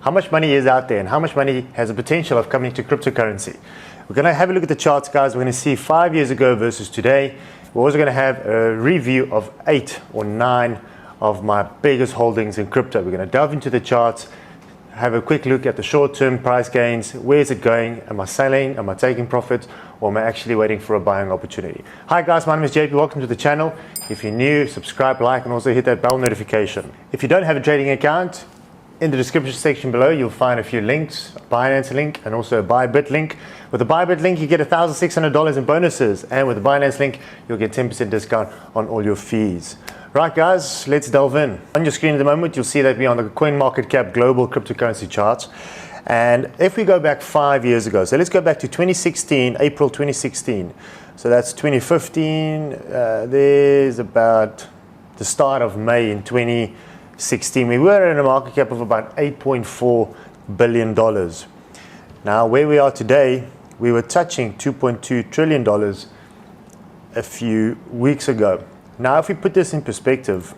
how much money is out there and how much money has the potential of coming to cryptocurrency. We're going to have a look at the charts, guys. We're going to see 5 years ago versus today. We're also going to have a review of 8 or 9 of my biggest holdings in crypto. We're going to delve into the charts, have a quick look at the short-term price gains. Where is it going? Am I selling? Am I taking profits? Or am I actually waiting for a buying opportunity? Hi guys, my name is JP. Welcome to the channel. If you're new, subscribe, like, and also hit that bell notification. If you don't have a trading account, in the description section below, you'll find a few links, a Binance link and also a Bybit link. With the Bybit link, you get $1,600 in bonuses. And with the Binance link, you'll get 10% discount on all your fees. Right guys, let's delve in. On your screen at the moment, you'll see that we're on the CoinMarketCap global cryptocurrency charts. And if we go back 5 years ago, so let's go back to 2016, April 2016. So that's 2015, there's about the start of May in 2016. We were in a market cap of about $8.4 billion. Now, where we are today, we were touching $2.2 trillion a few weeks ago. Now, if we put this in perspective,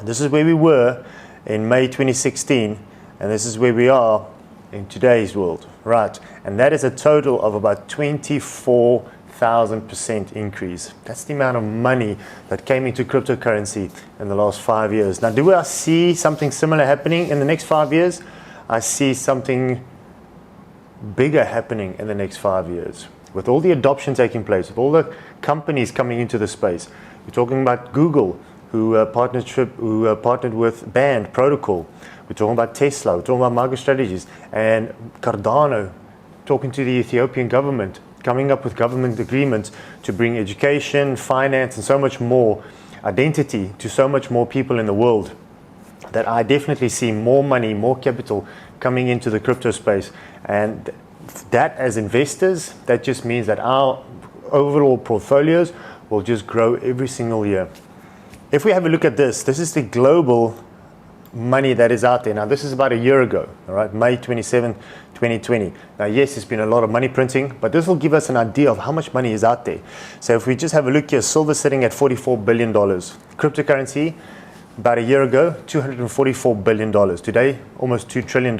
this is where we were in May 2016, and this is where we are in today's world, right? And that is a total of about 24,000% increase. That's the amount of money that came into cryptocurrency in the last 5 years. Now, do I see something similar happening in the next 5 years? I see something bigger happening in the next 5 years. With all the adoption taking place, with all the companies coming into the space. We're talking about Google, who partnered with Band Protocol. We're talking about Tesla, we're talking about MicroStrategies, and Cardano, talking to the Ethiopian government, coming up with government agreements to bring education, finance, and so much more identity to so much more people in the world, that I definitely see more money, more capital coming into the crypto space. And that, as investors, that just means that our overall portfolios will just grow every single year. If we have a look at this is the global money that is out there. Now, this is about a year ago, all right, May 27, 2020. Now, yes, there's been a lot of money printing, but this will give us an idea of how much money is out there. So if we just have a look here, silver sitting at $44 billion. Cryptocurrency, about a year ago, $244 billion. Today, almost $2 trillion.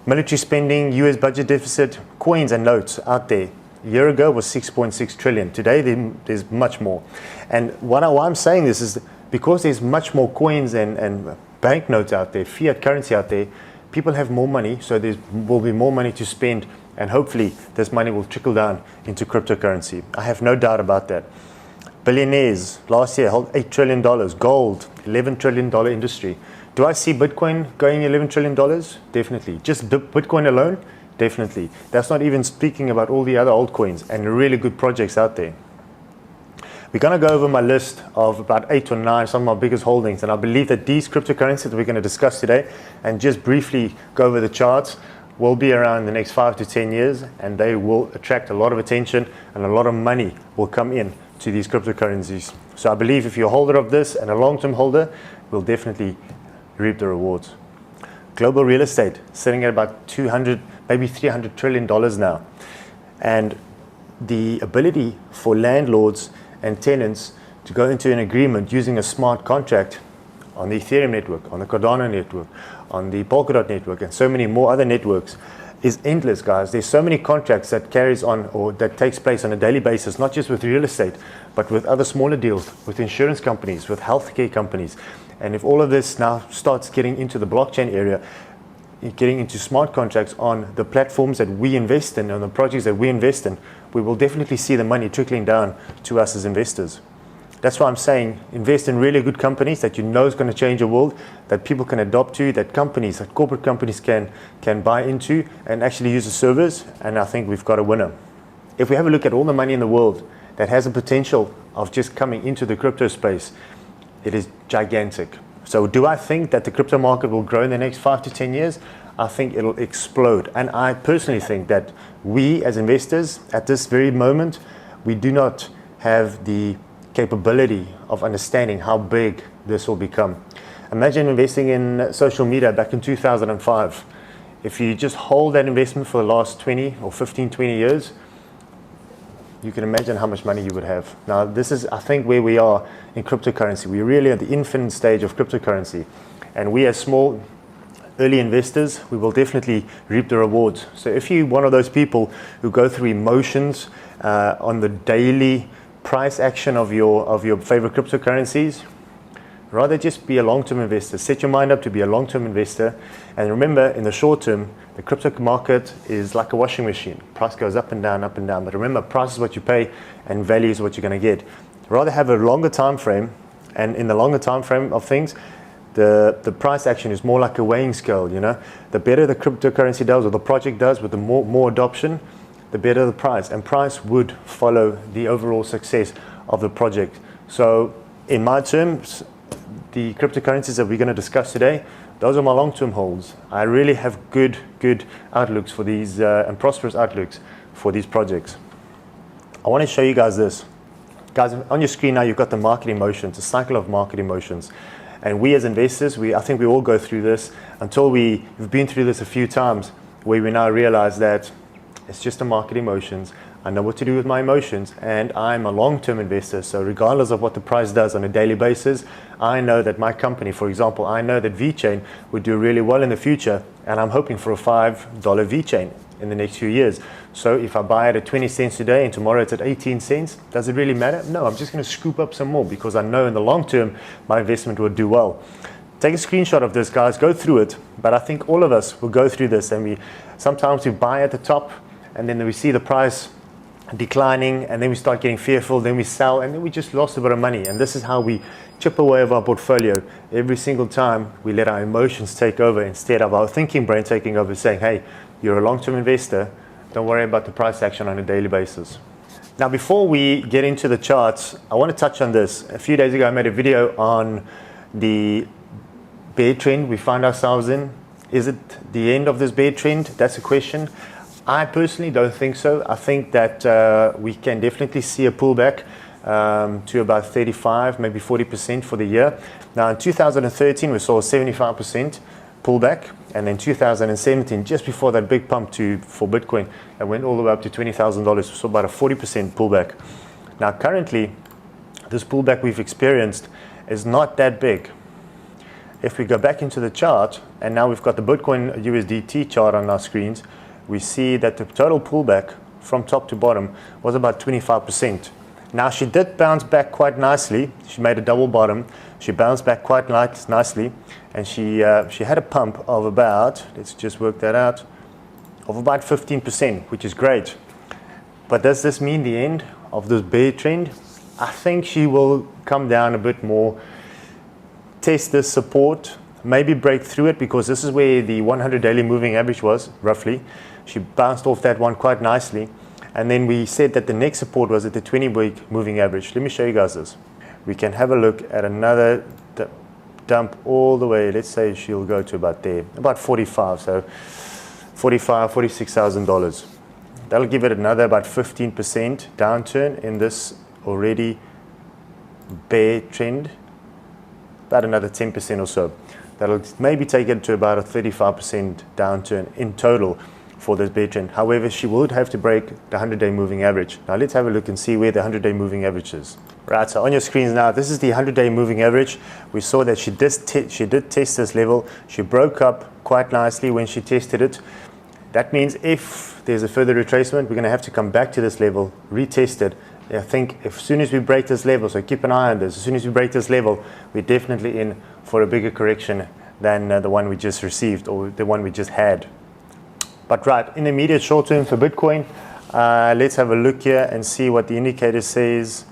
Military spending, US budget deficit, coins and notes out there. A year ago was 6.6 trillion. Today, there's much more. And why I'm saying this is because there's much more coins and banknotes out there, fiat currency out there, people have more money, so there will be more money to spend, and hopefully this money will trickle down into cryptocurrency. I have no doubt about that. Billionaires last year held $8 trillion, gold, $11 trillion industry. Do I see Bitcoin going $11 trillion? Definitely. Just Bitcoin alone? Definitely. That's not even speaking about all the other altcoins and really good projects out there. We're going to go over my list of about 8 or 9, some of my biggest holdings. And I believe that these cryptocurrencies that we're going to discuss today, and just briefly go over the charts, will be around the next 5 to 10 years. And they will attract a lot of attention, and a lot of money will come in to these cryptocurrencies. So I believe if you're a holder of this and a long-term holder, we'll definitely reap the rewards. Global real estate sitting at about 200, maybe $300 trillion now. And the ability for landlords and tenants to go into an agreement using a smart contract on the Ethereum network, on the Cardano network, on the Polkadot network, and so many more other networks is endless, guys. There's so many contracts that carries on, or that takes place on a daily basis, not just with real estate, but with other smaller deals, with insurance companies, with healthcare companies. And if all of this now starts getting into the blockchain area, getting into smart contracts on the platforms that we invest in, on the projects that we invest in, we will definitely see the money trickling down to us as investors. That's why I'm saying invest in really good companies that you know is going to change the world, that people can adopt to, that companies, that corporate companies can buy into and actually use the service. And I think we've got a winner. If we have a look at all the money in the world that has the potential of just coming into the crypto space, it is gigantic. So do I think that the crypto market will grow in the next 5 to 10 years? I think it'll explode. And I personally think that we as investors at this very moment, we do not have the capability of understanding how big this will become. Imagine investing in social media back in 2005. If you just hold that investment for the last 20 or 15, 20 years, you can imagine how much money you would have. Now, this is, I think, where we are in cryptocurrency. We're really at the infant stage of cryptocurrency. And we as small early investors, we will definitely reap the rewards. So if you're one of those people who go through emotions on the daily price action of your favorite cryptocurrencies, rather just be a long-term investor. Set your mind up to be a long-term investor. And remember, in the short term, the crypto market is like a washing machine. Price goes up and down, up and down. But remember, price is what you pay and value is what you're going to get. Rather have a longer time frame, and in the longer time frame of things, the price action is more like a weighing scale. You know, the better the cryptocurrency does or the project does with the more adoption, the better the price. And price would follow the overall success of the project. So in my terms, the cryptocurrencies that we're going to discuss today, those are my long-term holds. I really have good outlooks for these and prosperous outlooks for these projects. I want to show you guys this. Guys, on your screen now you've got the market emotions, the cycle of market emotions. And we as investors, I think we all go through this until we've been through this a few times, where we now realize that it's just the market emotions. I know what to do with my emotions, and I'm a long-term investor. So regardless of what the price does on a daily basis, I know that my company, for example, I know that VeChain would do really well in the future, and I'm hoping for a $5 VeChain in the next few years. So if I buy it at 20 cents today and tomorrow it's at 18 cents, does it really matter? No, I'm just going to scoop up some more because I know in the long term my investment will do well. Take a screenshot of this, guys, go through it. But I think all of us will go through this, and sometimes we buy at the top and then we see the price declining, and then we start getting fearful, then we sell, and then we just lost a bit of money. And this is how we chip away of our portfolio every single time we let our emotions take over instead of our thinking brain taking over, saying, hey, you're a long-term investor, don't worry about the price action on a daily basis. Now, before we get into the charts, I want to touch on this. A few days ago I made a video on the bear trend we find ourselves in. Is it the end of this bear trend? That's a question. I personally don't think so. I think that we can definitely see a pullback to about 35, maybe 40% for the year. Now in 2013, we saw a 75% pullback. And then 2017, just before that big pump for Bitcoin, it went all the way up to $20,000. We saw about a 40% pullback. Now currently, this pullback we've experienced is not that big. If we go back into the chart, and now we've got the Bitcoin USDT chart on our screens, we see that the total pullback from top to bottom was about 25%. Now she did bounce back quite nicely. She made a double bottom. She bounced back quite nicely, and she had a pump of about, let's just work that out, of about 15%, which is great. But does this mean the end of this bear trend? I think she will come down a bit more, test this support, maybe break through it, because this is where the 100 daily moving average was, roughly. She bounced off that one quite nicely. And then we said that the next support was at the 20-week moving average. Let me show you guys this. We can have a look at another dump all the way. Let's say she'll go to about there, about 45. So $46,000. That'll give it another about 15% downturn in this already bear trend. About another 10% or so. That'll maybe take it to about a 35% downturn in total for this bear trend. However, she would have to break the 100-day moving average. Now let's have a look and see where the 100-day moving average is. Right, so on your screens now, this is the 100-day moving average. We saw that she did test this level. She broke up quite nicely when she tested it. That means if there's a further retracement, we're going to have to come back to this level, retest it. I think as soon as we break this level, so keep an eye on this, as soon as we break this level, we're definitely in for a bigger correction than the one we just received or the one we just had. But right, in the immediate short term for Bitcoin, let's have a look here and see what the indicator says.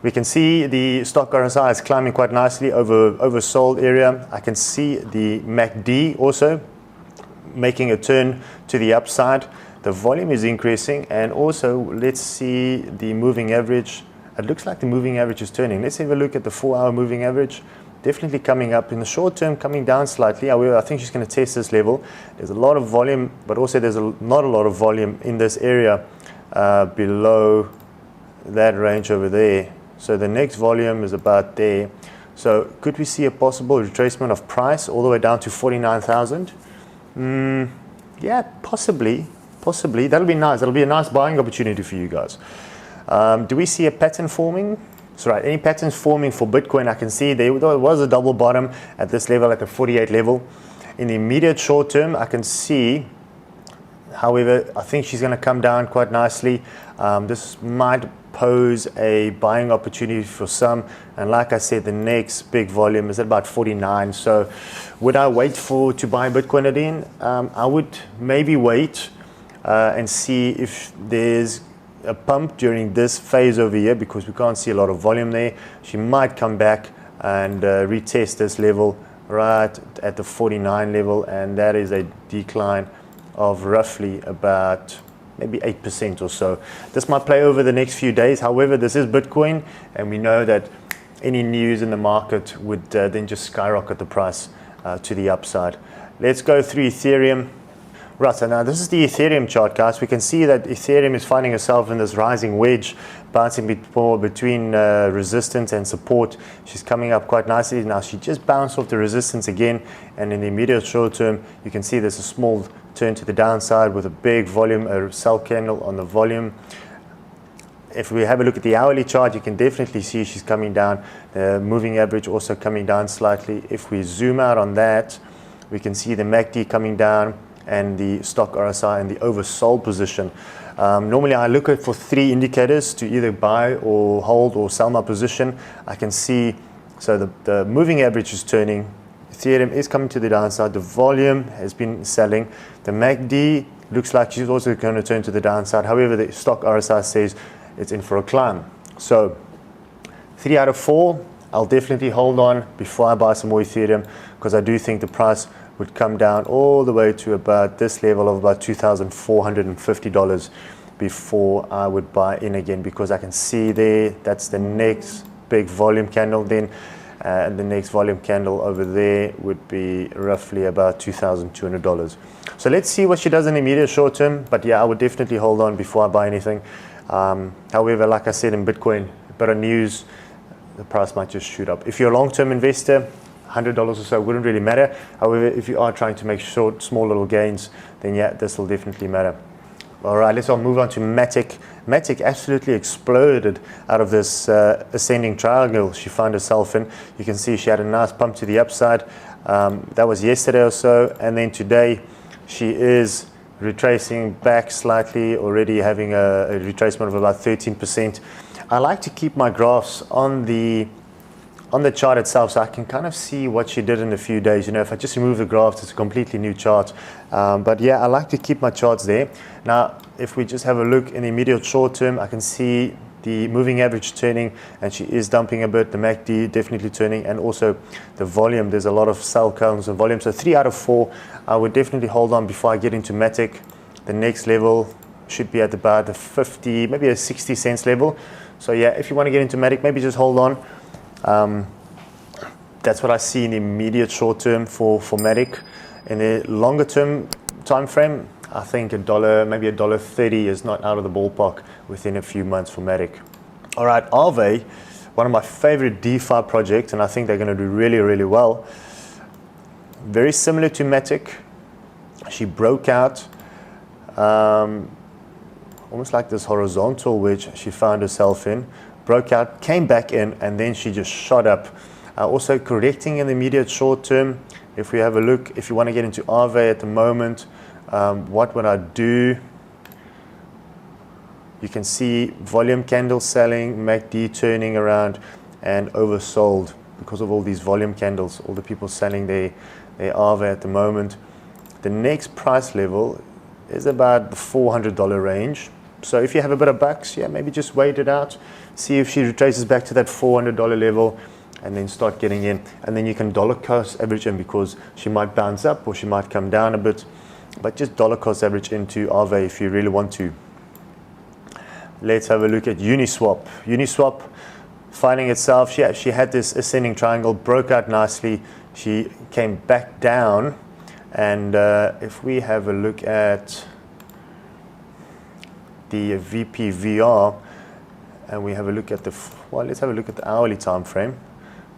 We can see the stock RSI is climbing quite nicely over oversold area. I can see the MACD also making a turn to the upside. The volume is increasing, and also let's see the moving average. It looks like the moving average is turning. Let's have a look at the 4-hour moving average. Definitely coming up in the short term, coming down slightly. However, I think she's going to test this level. There's a lot of volume, but also there's not a lot of volume in this area below that range over there. So the next volume is about there. So could we see a possible retracement of price all the way down to 49,000? Yeah, possibly. That'll be nice. That'll be a nice buying opportunity for you guys. Do we see a pattern forming? So right, any patterns forming for Bitcoin? I can see there was a double bottom at this level, at the 48 level. In the immediate short term, I can see, however, I think she's going to come down quite nicely. This might pose a buying opportunity for some, and like I said, the next big volume is at about 49. So would I wait to buy Bitcoin again? I would maybe wait and see if there's a pump during this phase over here, because we can't see a lot of volume there. She might come back and retest this level right at the 49 level, and that is a decline of roughly about maybe 8% or so. This might play over the next few days. However, this is Bitcoin, and we know that any news in the market would then just skyrocket the price to the upside. Let's go through Ethereum. Right, so now this is the Ethereum chart, guys. We can see that Ethereum is finding itself in this rising wedge, bouncing between resistance and support. She's coming up quite nicely. Now she just bounced off the resistance again, and in the immediate short term, you can see there's a small turn to the downside with a big volume, a sell candle on the volume. If we have a look at the hourly chart, you can definitely see she's coming down. The moving average also coming down slightly. If we zoom out on that, we can see the MACD coming down and the stock RSI and the oversold position. Normally I look for 3 indicators to either buy or hold or sell my position. I can see, so the moving average is turning, Ethereum is coming to the downside, the volume has been selling, the MACD looks like she's also going to turn to the downside. However, the stock RSI says it's in for a climb. So 3 out of 4, I'll definitely hold on before I buy some more Ethereum, because I do think the price would come down all the way to about this level of about $2,450 before I would buy in again, because I can see there that's the next big volume candle. Then the next volume candle over there would be roughly about $2,200. So let's see what she does in the immediate short term. But yeah, I would definitely hold on before I buy anything. However, like I said, in Bitcoin, a bit of news, the price might just shoot up. If you're a long-term investor, $100 or so wouldn't really matter. However, if you are trying to make short, small little gains, then yeah, this will definitely matter. All right, let's move on to Matic. Matic absolutely exploded out of this ascending triangle she found herself in. You can see she had a nice pump to the upside. That was yesterday or so, and then today she is retracing back slightly, already having a retracement of about 13%. I like to keep my graphs on the chart itself, so I can kind of see what she did in a few days. You know, if I just remove the graphs, it's a completely new chart. But yeah, I like to keep my charts there. Now, if we just have a look in the immediate short term, I can see the moving average turning, and she is dumping a bit. The MACD definitely turning, and also the volume. There's a lot of sell counts and volume. So 3 out of 4, I would definitely hold on before I get into Matic. The next level should be at about the 50, maybe a 60 cents level. So yeah, if you want to get into Matic, maybe just hold on. That's what I see in the immediate short term for Matic. In the longer term time frame, I think maybe $1.30 is not out of the ballpark within a few months for Matic. All right, Aave, one of my favorite DeFi projects, and I think they're going to do really, really well. Very similar to Matic. She broke out almost like this horizontal wedge she found herself in, broke out, came back in, and then she just shot up. Also correcting in the immediate short term. If we have a look, if you want to get into Aave at the moment, what would I do? You can see volume candle selling, MACD turning around, and oversold because of all these volume candles, all the people selling their Aave at the moment. The next price level is about the $400 range. So if you have a bit of bucks, yeah, maybe just wait it out, see if she retraces back to that $400 level, and then start getting in. And then you can dollar cost average in, because she might bounce up or she might come down a bit, but just dollar cost average into Aave if you really want to. Let's have a look at Uniswap. Uniswap finding itself, she had this ascending triangle, broke out nicely, she came back down, and if we have a look at the VPVR, and we have a look at let's have a look at the hourly time frame.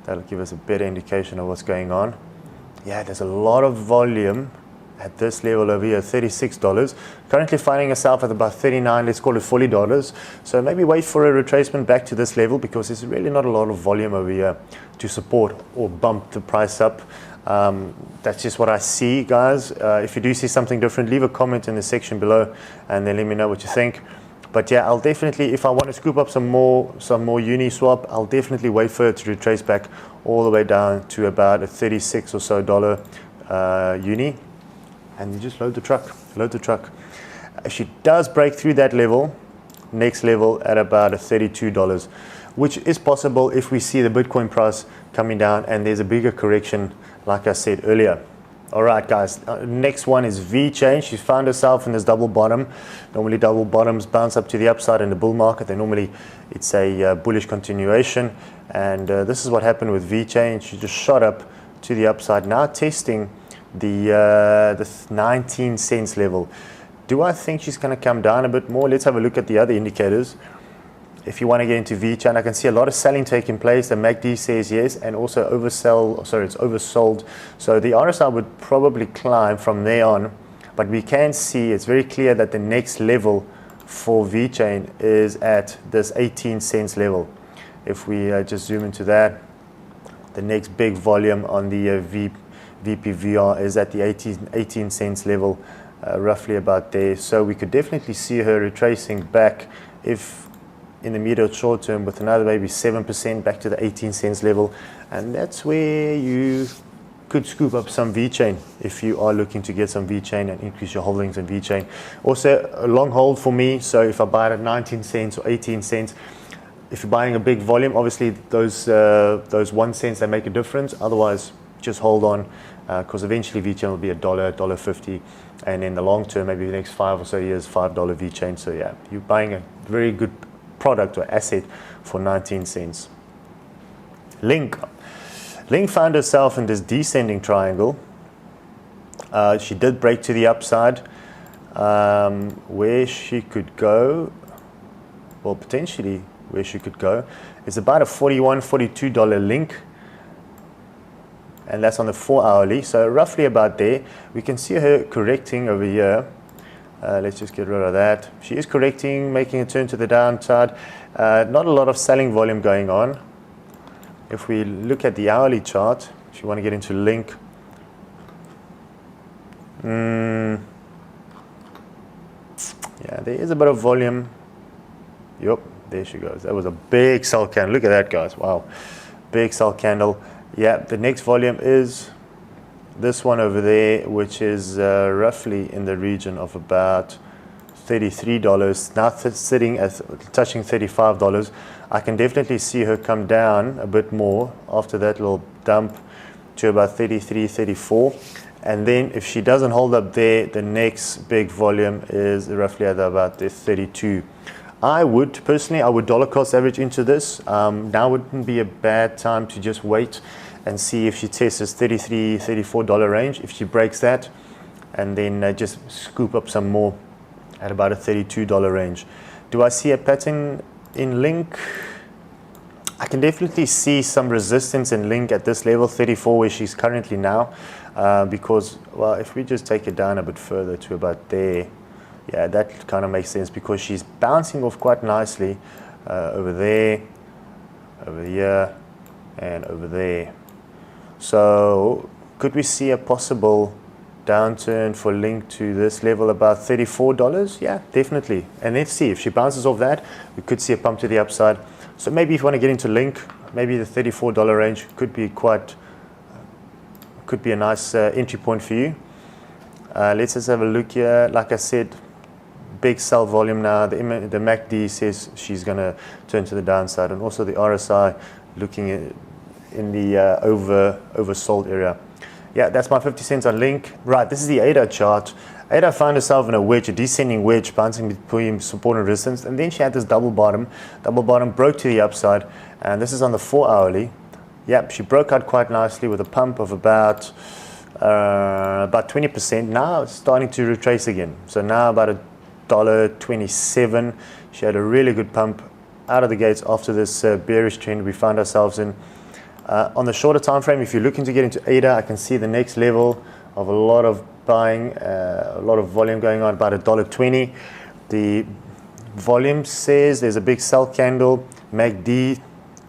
That'll give us a better indication of what's going on. Yeah, there's a lot of volume at this level over here, $36. Currently finding herself at about 39, let's call it $40. So maybe wait for a retracement back to this level, because there's really not a lot of volume over here to support or bump the price up. That's just what I see, guys. If you do see something different, leave a comment in the section below and then let me know what you think. But yeah, I'll definitely, if I want to scoop up some more Uniswap, I'll definitely wait for it to retrace back all the way down to about a $36 or so uni, and you just load the truck. If she does break through that level, next level at about a $32, which is possible if we see the Bitcoin price coming down and there's a bigger correction, like I said earlier. All right, guys, next one is VeChain. She's found herself in this double bottom. Normally double bottoms bounce up to the upside in the bull market. It's a bullish continuation, and this is what happened with VeChain. She just shot up to the upside, now testing the 19 cents level. Do I think she's going to come down a bit more? Let's have a look at the other indicators. If you want to get into VeChain, I can see a lot of selling taking place. The MACD says yes, and also it's oversold. So the RSI would probably climb from there on, but we can see it's very clear that the next level for VeChain is at this 18 cents level. If we just zoom into that, the next big volume on the VPVR is at the 18 cents level, roughly about there. So we could definitely see her retracing back, if in the medium short term, with another maybe 7% back to the 18 cents level, and that's where you could scoop up some VeChain if you are looking to get some VeChain and increase your holdings in VeChain. Also a long hold for me, so if I buy it at 19 cents or 18 cents, if you're buying a big volume, obviously those 1 cent, they make a difference. Otherwise, just hold on, because eventually VeChain will be $1.50, and in the long term, maybe the next 5 or so years, $5 VeChain. So yeah, you're buying a very good product or asset for 19 cents. Link found herself in this descending triangle. She did break to the upside. Where she could go, well, potentially where she could go is about a $41, $42 link, and that's on the 4 hourly, so roughly about there. We can see her correcting over here. Let's just get rid of that. She is correcting, making a turn to the downside. Not a lot of selling volume going on. If we look at the hourly chart, if you want to get into Link, yeah, there is a bit of volume. Yep, there she goes. That was a big sell candle. Look at that, guys. Wow, big sell candle. Yeah, the next volume is this one over there, which is roughly in the region of about $33. Now sitting at touching $35. I can definitely see her come down a bit more after that little dump to about 33, 34. And then if she doesn't hold up there, the next big volume is roughly at about the 32. I would dollar cost average into this. Now wouldn't be a bad time to just wait and see if she tests this $33, $34 range. If she breaks that, and then just scoop up some more at about a $32 range. Do I see a pattern in Link? I can definitely see some resistance in Link at this level, 34, where she's currently now, because, well, if we just take it down a bit further to about there, yeah, that kind of makes sense, because she's bouncing off quite nicely over there, over here, and over there. So could we see a possible downturn for Link to this level, about $34? Yeah, definitely. And let's see if she bounces off that, we could see a pump to the upside. So maybe if you want to get into Link, maybe the $34 range could be a nice entry point for you. Let's just have a look here. Like I said, big sell volume now. The MACD says she's going to turn to the downside, and also the RSI looking at in the oversold area. Yeah, that's my 50 cents on Link. Right, this is the ADA chart. ADA found herself in a wedge, a descending wedge, bouncing between support and resistance, and then she had this double bottom. Double bottom broke to the upside, and this is on the 4 hourly. Yep, she broke out quite nicely with a pump of about 20%. Now it's starting to retrace again. So now about $1.27. She had a really good pump out of the gates after this bearish trend we found ourselves in. On the shorter time frame, if you're looking to get into ADA, I can see the next level of a lot of buying, a lot of volume going on, about $1.20. The volume says there's a big sell candle, MACD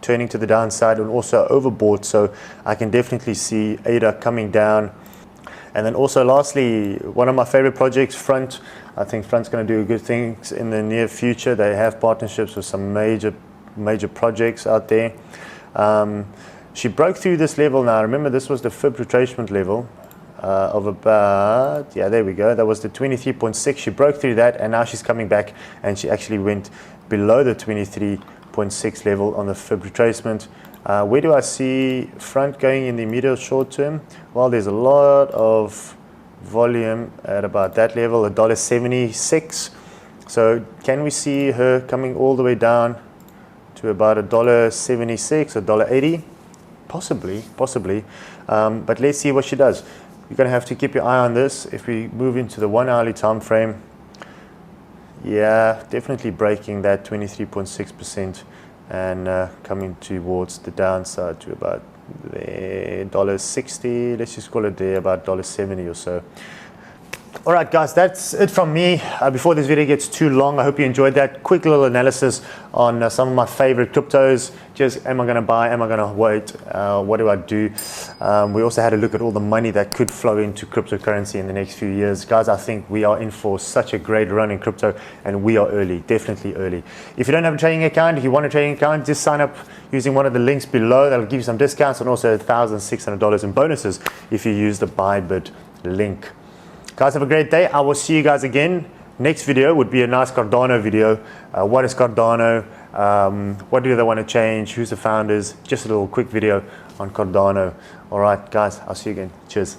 turning to the downside and also overbought. So I can definitely see ADA coming down. And then also lastly, one of my favorite projects, Front. I think Front's going to do good things in the near future. They have partnerships with some major projects out there. She broke through this level now. Remember, this was the fib retracement level of about, yeah, there we go. That was the 23.6. She broke through that, and now she's coming back, and she actually went below the 23.6 level on the fib retracement. Where do I see Front going in the immediate short term? Well, there's a lot of volume at about that level, $1.76. So can we see her coming all the way down to about $1.76, $1.80? Possibly. But let's see what she does. You're going to have to keep your eye on this. If we move into the 1 hourly time frame, yeah, definitely breaking that 23.6% and coming towards the downside to about there, $1.60. Let's just call it there, about $1.70 or so. All right, guys, that's it from me. Before this video gets too long, I hope you enjoyed that quick little analysis on some of my favorite cryptos. Just, am I going to buy? Am I going to wait? What do I do? We also had a look at all the money that could flow into cryptocurrency in the next few years. Guys, I think we are in for such a great run in crypto, and we are early, definitely early. If you don't have a trading account, if you want a trading account, just sign up using one of the links below. That'll give you some discounts and also $1,600 in bonuses if you use the Bybit link. Guys, have a great day. I will see you guys again. Next video would be a nice Cardano video. What is Cardano? What do they want to change? Who's the founders? Just a little quick video on Cardano. All right, guys, I'll see you again. Cheers.